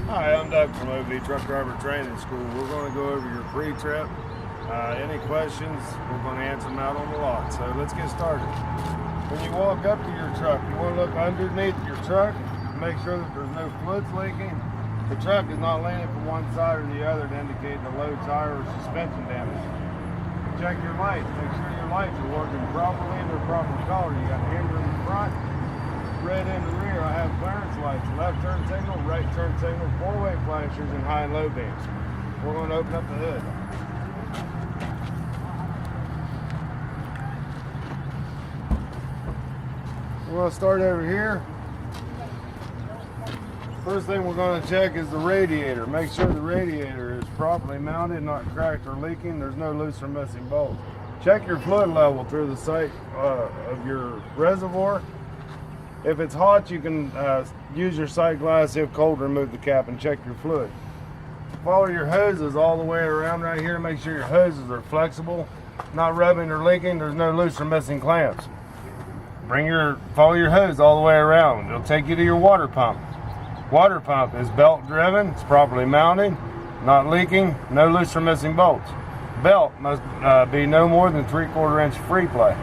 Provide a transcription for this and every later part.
Hi, I'm Doug from OV Truck Driver Training School. We're going to go over your pre-trip. Any questions, we're going to answer them out on the lot. So let's get started. When you walk up to your truck, you want to look underneath your truck, make sure that there's no fluids leaking. The truck is not leaning from one side or the other to indicate the low tire or suspension damage. Check your lights. Make sure your lights are working properly in their proper color. You got amber in the front, red in the rear. I have clearance lights, left turn signal, right turn signal, four-way flashers, and high and low beams. We're going to open up the hood. We're going to start over here. First thing we're going to check is the radiator. Make sure the radiator is properly mounted, not cracked or leaking. There's no loose or missing bolts. Check your fluid level through the sight of your reservoir. If it's hot, you can use your sight glass. If cold, remove the cap and check your fluid. Follow your hoses all the way around right here. Make sure your hoses are flexible, not rubbing or leaking. There's no loose or missing clamps. Follow your hose all the way around. It'll take you to your water pump. Water pump is belt driven. It's properly mounted, not leaking, no loose or missing bolts. Belt must be no more than 3/4 inch free play.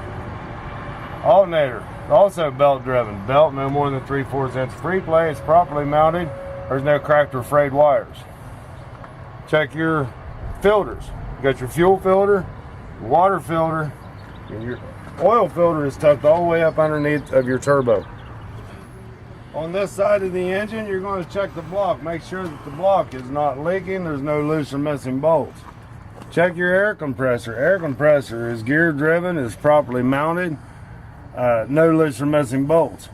Alternator, also belt driven. Belt no more than 3/4 inch free play. It's properly mounted. There's no cracked or frayed wires. Check your filters. You got your fuel filter, your water filter, and your oil filter is tucked all the way up underneath of your turbo. On this side of the engine, you're going to check the block. Make sure that the block is not leaking. There's no loose or missing bolts. Check your air compressor. Air compressor is gear driven, is properly mounted. No loose or missing bolts.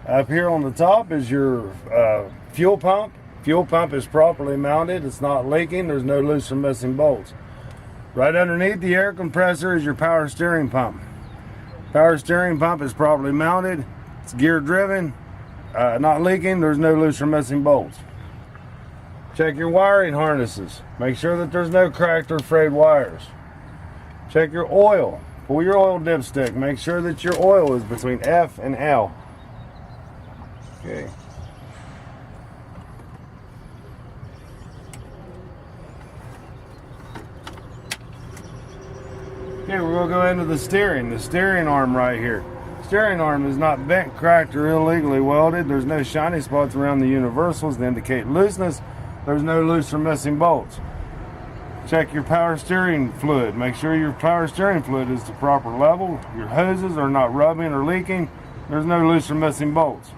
Up here on the top is your fuel pump. Fuel pump is properly mounted. It's not leaking. There's no loose or missing bolts. Right underneath the air compressor is your power steering pump. Power steering pump is properly mounted. It's gear driven. Not leaking. There's no loose or missing bolts. Check your wiring harnesses. Make sure that there's no cracked or frayed wires. Check your oil. Pull your oil dipstick. Make sure that your oil is between F and L. Okay. Okay, we're going to go into the steering arm right here. Steering arm is not bent, cracked, or illegally welded. There's no shiny spots around the universals to indicate looseness. There's no loose or missing bolts. Check your power steering fluid. Make sure your power steering fluid is the proper level. Your hoses are not rubbing or leaking. There's no loose or missing bolts.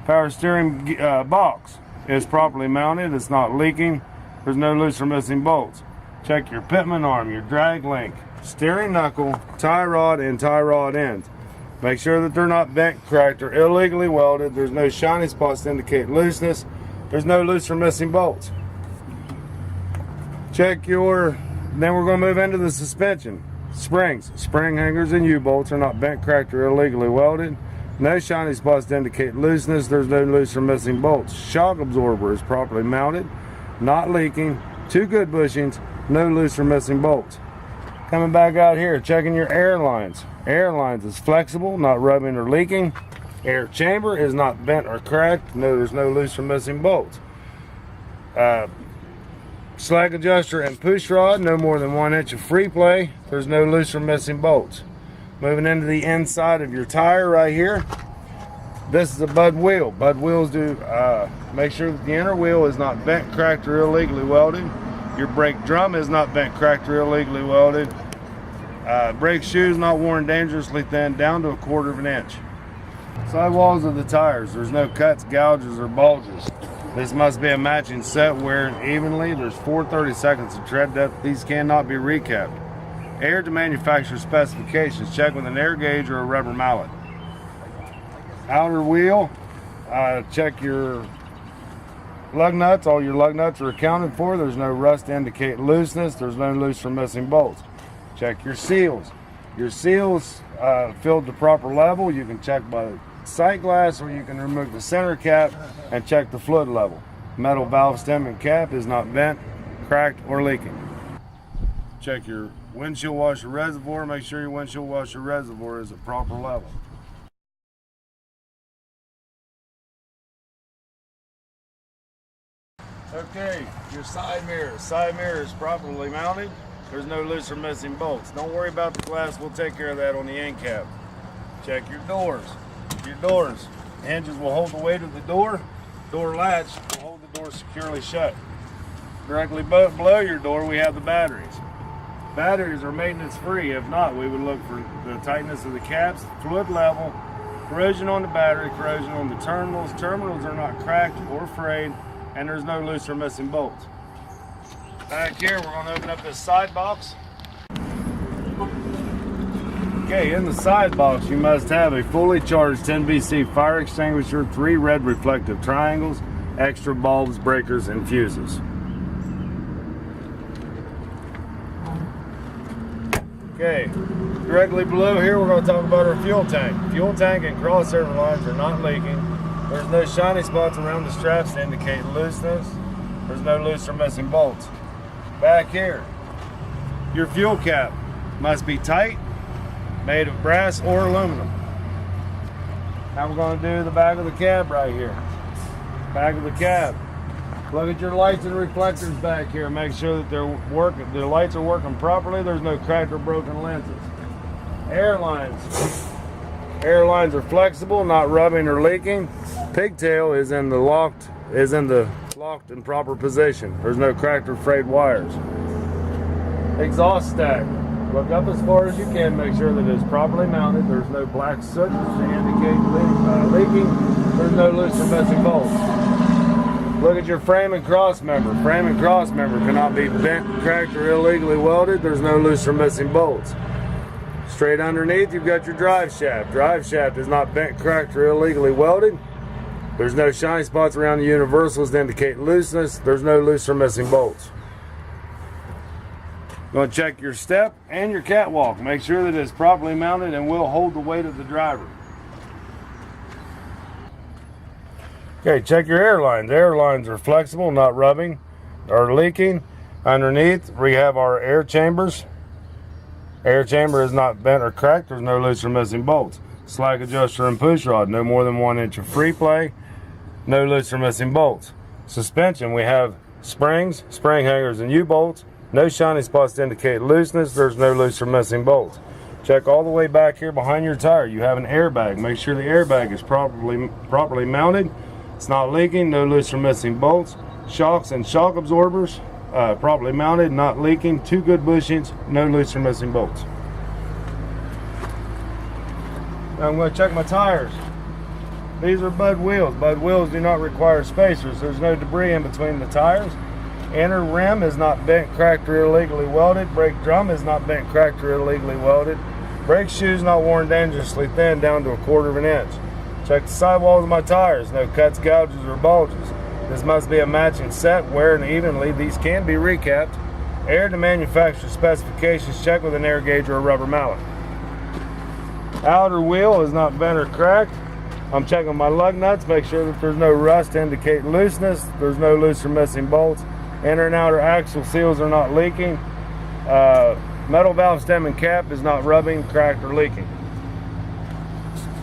Power steering box is properly mounted. It's not leaking. There's no loose or missing bolts. Check your pitman arm, your drag link, steering knuckle, tie rod, and tie rod ends. Make sure that they're not bent, cracked, or illegally welded. There's no shiny spots to indicate looseness. There's no loose or missing bolts. Then we're going to move into the suspension. Springs, spring hangers, and U-bolts are not bent, cracked, or illegally welded. No shiny spots to indicate looseness. There's no loose or missing bolts. Shock absorber is properly mounted, not leaking. 2 good bushings, no loose or missing bolts. Coming back out here, checking your air lines. Air lines is flexible, not rubbing or leaking. Air chamber is not bent or cracked. There's no loose or missing bolts. Slack adjuster and push rod, no more than 1 inch of free play. There's no loose or missing bolts. Moving into the inside of your tire right here. This is a Bud wheel. Bud wheels do make sure that the inner wheel is not bent, cracked, or illegally welded. Your brake drum is not bent, cracked, or illegally welded. Brake shoes not worn dangerously thin, down to 1/4 inch. Sidewalls of the tires. There's no cuts, gouges, or bulges. This must be a matching set wearing evenly. There's 4/30 seconds of tread depth. These cannot be recapped. Air to manufacturer specifications. Check with an air gauge or a rubber mallet. Outer wheel. Check your lug nuts. All your lug nuts are accounted for. There's no rust to indicate looseness. There's no loose or missing bolts. Check your seals. Your seals filled the proper level. You can check by sight glass, or you can remove the center cap and check the fluid level. Metal valve stem and cap is not bent, cracked, or leaking. Check your windshield washer reservoir. Make sure your windshield washer reservoir is at proper level. Okay, your side mirror. Side mirror is properly mounted. There's no loose or missing bolts. Don't worry about the glass. We'll take care of that on the end cap. Check your doors. Your doors. Hinges will hold the weight of the door. Door latch will hold the door securely shut. Directly below your door, we have the batteries. Batteries are maintenance free. If not, we would look for the tightness of the caps, fluid level, corrosion on the battery, corrosion on the terminals. Terminals are not cracked or frayed, and there's no loose or missing bolts. Back here, we're going to open up this side box. Okay, in the side box, you must have a fully charged 10 VC fire extinguisher, 3 red reflective triangles, extra bulbs, breakers, and fuses. Okay, directly below here, we're going to talk about our fuel tank. Fuel tank and crossover lines are not leaking. There's no shiny spots around the straps to indicate looseness. There's no loose or missing bolts. Back here, your fuel cap must be tight, made of brass or aluminum. Now we're going to do the back of the cab right here. Back of the cab. Look at your lights and reflectors back here. Make sure that they're working. The lights are working properly. There's no cracked or broken lenses. Air lines. Air lines are flexible, not rubbing or leaking. Pigtail is in the locked and proper position. There's no cracked or frayed wires. Exhaust stack. Look up as far as you can. Make sure that it's properly mounted. There's no black soot to indicate leaking. There's no loose or missing bolts. Look at your frame and cross member. Frame and cross member cannot be bent, cracked, or illegally welded. There's no loose or missing bolts. Straight underneath, you've got your drive shaft. Drive shaft is not bent, cracked, or illegally welded. There's no shiny spots around the universals to indicate looseness. There's no loose or missing bolts. Going to check your step and your catwalk. Make sure that it's properly mounted and will hold the weight of the driver. Okay, check your air lines. Air lines are flexible, not rubbing or leaking. Underneath, we have our air chambers. Air chamber is not bent or cracked. There's no loose or missing bolts. Slack adjuster and push rod, no more than 1 inch of free play. No loose or missing bolts. Suspension, we have springs, spring hangers, and U-bolts. No shiny spots to indicate looseness. There's no loose or missing bolts. Check all the way back here behind your tire. You have an airbag. Make sure the airbag is properly mounted. It's not leaking, no loose or missing bolts. Shocks and shock absorbers, properly mounted, not leaking. 2 good bushings, no loose or missing bolts. Now I'm going to check my tires. These are Bud wheels. Bud wheels do not require spacers. There's no debris in between the tires. Inner rim is not bent, cracked, or illegally welded. Brake drum is not bent, cracked, or illegally welded. Brake shoes not worn dangerously thin down to 1/4 inch. Check the sidewalls of my tires. No cuts, gouges, or bulges. This must be a matching set, wearing evenly. These can be recapped. Air to manufacturer specifications. Check with an air gauge or a rubber mallet. Outer wheel is not bent or cracked. I'm checking my lug nuts. Make sure that there's no rust to indicate looseness. There's no loose or missing bolts. Inner and outer axle seals are not leaking. Metal valve stem and cap is not rubbing, cracked, or leaking.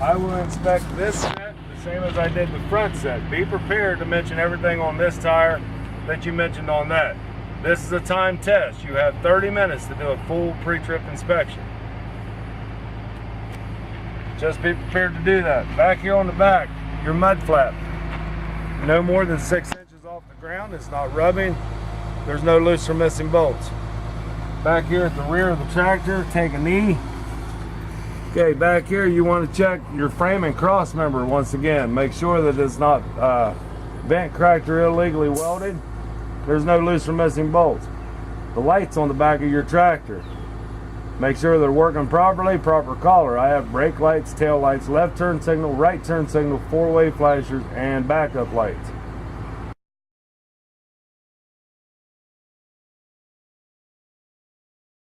I will inspect this set the same as I did the front set. Be prepared to mention everything on this tire that you mentioned on that. This is a time test. You have 30 minutes to do a full pre-trip inspection. Just be prepared to do that. Back here on the back, your mud flap. No more than 6 inches off the ground. It's not rubbing. There's no loose or missing bolts. Back here at the rear of the tractor, take a knee. Okay, back here you want to check your frame and cross member once again. Make sure that it's not bent, cracked, or illegally welded. There's no loose or missing bolts. The lights on the back of your tractor. Make sure they're working properly, proper color. I have brake lights, tail lights, left turn signal, right turn signal, 4-way flashers, and backup lights.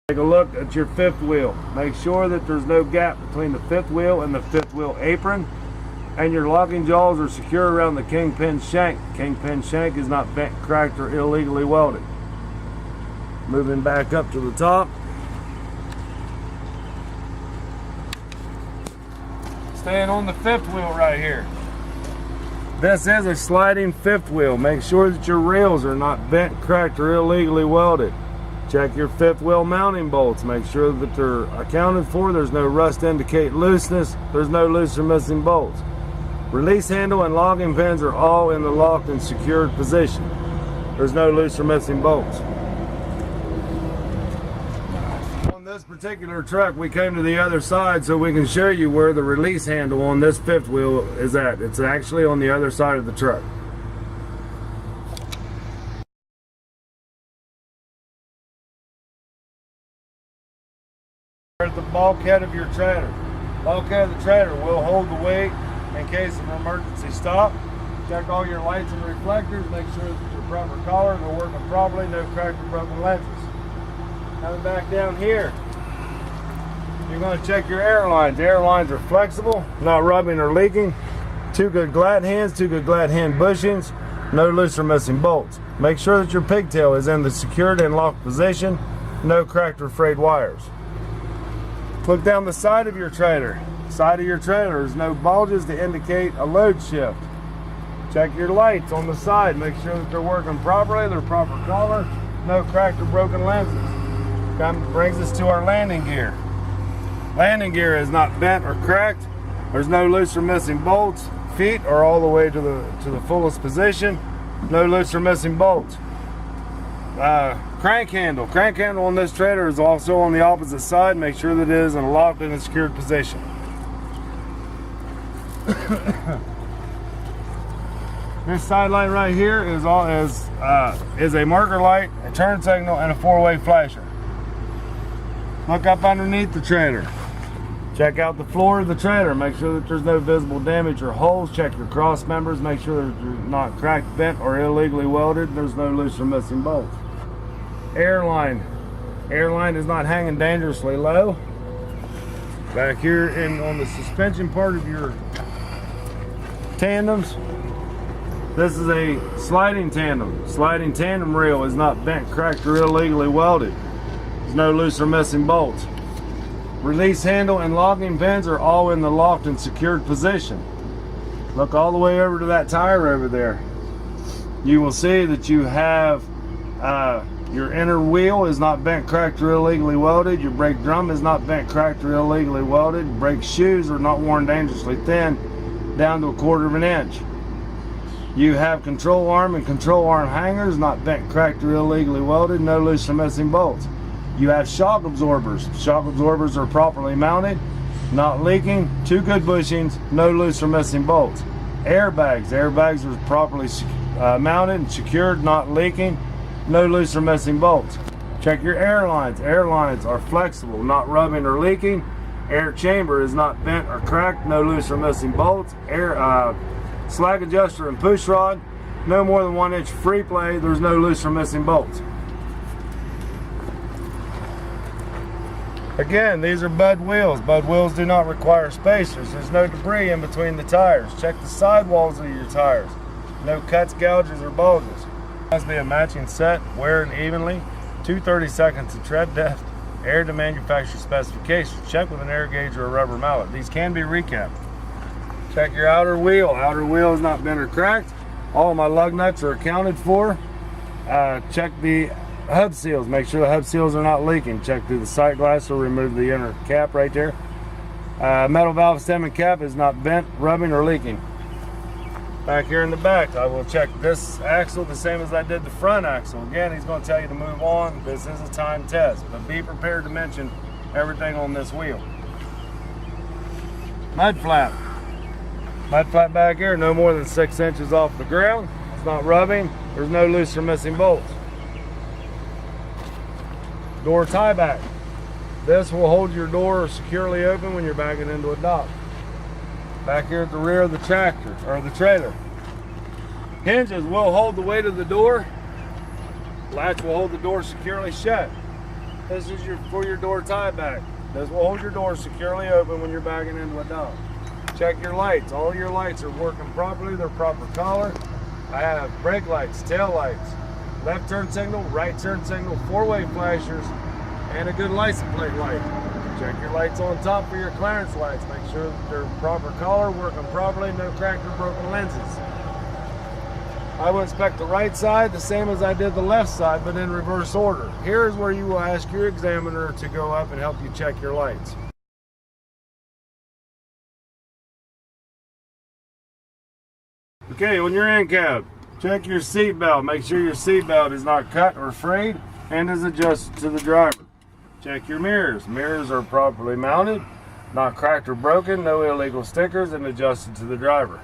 Take a look at your fifth wheel. Make sure that there's no gap between the fifth wheel and the fifth wheel apron, and your locking jaws are secure around the kingpin shank. Kingpin shank is not bent, cracked, or illegally welded. Moving back up to the top. Staying on the fifth wheel right here. This is a sliding fifth wheel. Make sure that your rails are not bent, cracked, or illegally welded. Check your fifth wheel mounting bolts. Make sure that they're accounted for. There's no rust to indicate looseness. There's no loose or missing bolts. Release handle and locking pins are all in the locked and secured position. There's no loose or missing bolts. On this particular truck, we came to the other side so we can show you where the release handle on this fifth wheel is at. It's actually on the other side of the truck. At the bulkhead of your trailer. Bulkhead of the trailer will hold the weight in case of an emergency stop. Check all your lights and reflectors. Make sure that your proper collar, they're working properly, no cracked or broken lenses. Coming back down here, you're going to check your air lines. The air lines are flexible, not rubbing or leaking. Two good glad hands, two good glad hand bushings, no loose or missing bolts. Make sure that your pigtail is in the secured and locked position, no cracked or frayed wires. Look down the side of your trailer. Side of your trailer, there's no bulges to indicate a load shift. Check your lights on the side. Make sure that they're working properly, they're proper color, no cracked or broken lenses. Brings us to our landing gear. Landing gear is not bent or cracked. There's no loose or missing bolts. Feet are all the way to the fullest position. No loose or missing bolts. Crank handle. Crank handle on this trailer is also on the opposite side. Make sure that it is in a locked and secured position. This side light right here is a marker light, a turn signal, and a four-way flasher. Look up underneath the trailer. Check out the floor of the trailer. Make sure that there's no visible damage or holes. Check your cross members. Make sure that they're not cracked, bent, or illegally welded. There's no loose or missing bolts. Airline. Airline is not hanging dangerously low. Back here on the suspension part of your tandems, this is a sliding tandem. Sliding tandem rail is not bent, cracked, or illegally welded. There's no loose or missing bolts. Release handle and locking pins are all in the locked and secured position. Look all the way over to that tire over there. You will see that you have your inner wheel is not bent, cracked, or illegally welded. Your brake drum is not bent, cracked, or illegally welded. Brake shoes are not worn dangerously thin, down to 1/4 of an inch. You have control arm and control arm hangers, not bent, cracked, or illegally welded. No loose or missing bolts. You have shock absorbers. Shock absorbers are properly mounted, not leaking. Two good bushings, no loose or missing bolts. Airbags. Airbags are properly mounted and secured, not leaking. No loose or missing bolts. Check your air lines. Air lines are flexible, not rubbing or leaking. Air chamber is not bent or cracked. No loose or missing bolts. Air slag adjuster and push rod, no more than 1 inch free play. There's no loose or missing bolts. Again, these are Bud wheels. Bud wheels do not require spacers. There's no debris in between the tires. Check the sidewalls of your tires. No cuts, gouges, or bulges. Must be a matching set, wear it evenly. 230 seconds of tread depth. Air to manufacturer specifications. Check with an air gauge or a rubber mallet. These can be recapped. Check your outer wheel. Outer wheel has not been or cracked. All of my lug nuts are accounted for. Check the hub seals. Make sure the hub seals are not leaking. Check through the sight glass or remove the inner cap right there. Metal valve stem and cap is not bent, rubbing, or leaking. Back here in the back, I will check this axle the same as I did the front axle. Again, he's going to tell you to move on. This is a time test, but be prepared to mention everything on this wheel. Mud flap. Mud flap back here, no more than 6 inches off the ground. It's not rubbing. There's no loose or missing bolts. Door tie back. This will hold your door securely open when you're backing into a dock. Back here at the rear of the tractor, or the trailer. Hinges will hold the weight of the door. Latch will hold the door securely shut. This is for your door tie back. This will hold your door securely open when you're backing into a dock. Check your lights. All your lights are working properly. They're proper color. I have brake lights, tail lights, left turn signal, right turn signal, four-way flashers, and a good license plate light. Check your lights on top for your clearance lights. Make sure that they're proper color, working properly, no cracked or broken lenses. I will inspect the right side the same as I did the left side, but in reverse order. Here's where you will ask your examiner to go up and help you check your lights. Okay, when you're in cab, check your seat belt. Make sure your seat belt is not cut or frayed and is adjusted to the driver. Check your mirrors. Mirrors are properly mounted, not cracked or broken, no illegal stickers, and adjusted to the driver.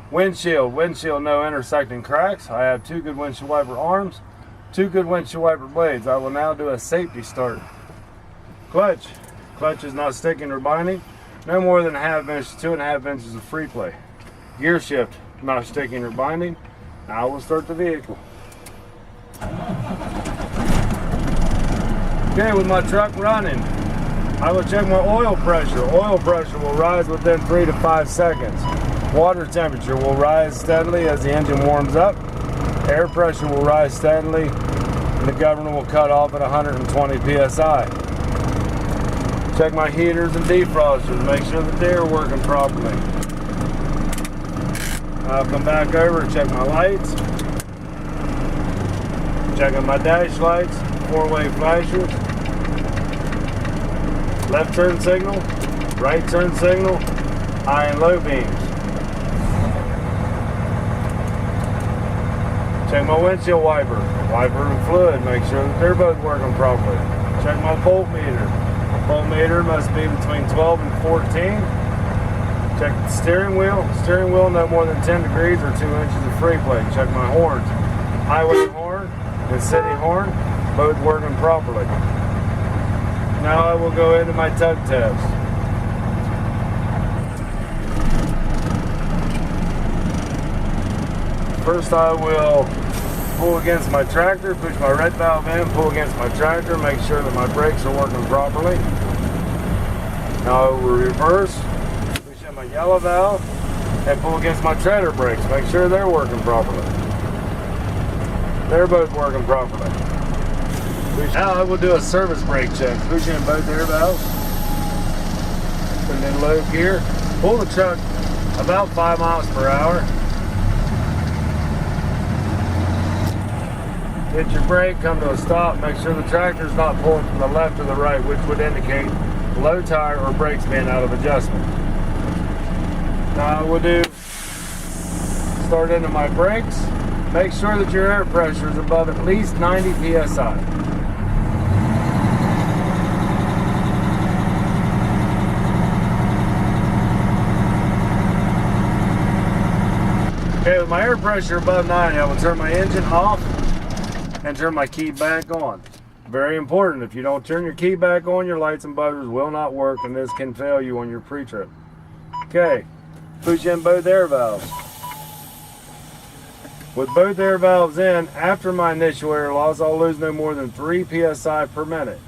Windshield, no intersecting cracks. I have 2 good windshield wiper arms, 2 good windshield wiper blades. I will now do a safety start. Clutch is not sticking or binding, no more than 1/2 inch to 2.5 inches of free play. Gear shift, not sticking or binding. Now I will start the vehicle. Okay, with my truck running, I will check my oil pressure. Oil pressure will rise within 3 to 5 seconds. Water temperature will rise steadily as the engine warms up. Air pressure will rise steadily, and the governor will cut off at 120 psi. Check my heaters and defrosters. Make sure that they're working properly. I'll come back over and check my lights. Checking my dash lights, 4-way flashers, left turn signal, right turn signal, high and low beams. Check my windshield wiper and fluid, make sure that they're both working properly. Check my voltmeter. Voltmeter must be between 12 and 14. Check the steering wheel no more than 10 degrees or 2 inches of free play. Check my horns. Highway horn and city horn, both working properly. Now I will go into my tug test. First I will pull against my tractor, push my red valve in, pull against my tractor, make sure that my brakes are working properly. Now I will reverse, push in my yellow valve, and pull against my treader brakes, make sure they're working properly. They're both working properly. Now I will do a service brake check. Push in both air valves, put it in low gear, pull the truck about 5 miles per hour. Hit your brake, come to a stop, make sure the tractor's not pulling from the left or the right, which would indicate low tire or brakes being out of adjustment. Now I will start into my brakes. Make sure that your air pressure is above at least 90 psi. Okay, with my air pressure above 90, I will turn my engine off and turn my key back on. Very important. If you don't turn your key back on, your lights and buzzers will not work, and this can fail you on your pre-trip. Okay, push in both air valves. With both air valves in, after my initial air loss, I'll lose no more than 3 psi per minute.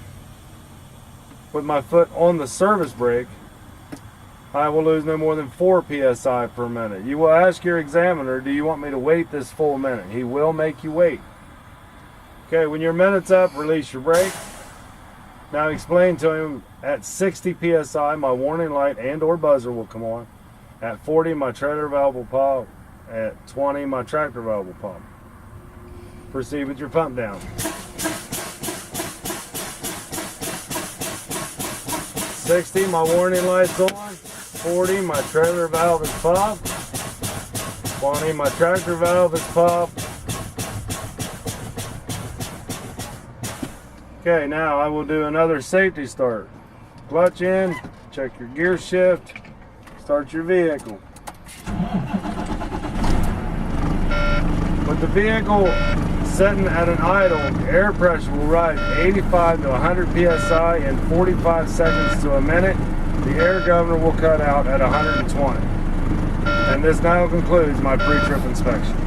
With my foot on the service brake, I will lose no more than 4 psi per minute. You will ask your examiner, do you want me to wait this full minute? He will make you wait. Okay, when your minute's up, release your brake. Now explain to him, at 60 psi, my warning light and or buzzer will come on. At 40, my trailer valve will pop. At 20, my tractor valve will pop. Proceed with your pump down. 60, my warning light's on. 40, my trailer valve is popped. 20, my tractor valve is popped. Okay, now I will do another safety start. Clutch in, check your gear shift, start your vehicle. With the vehicle sitting at an idle, air pressure will rise 85 to 100 psi in 45 seconds to a minute. The air governor will cut out at 120. And this now concludes my pre-trip inspection.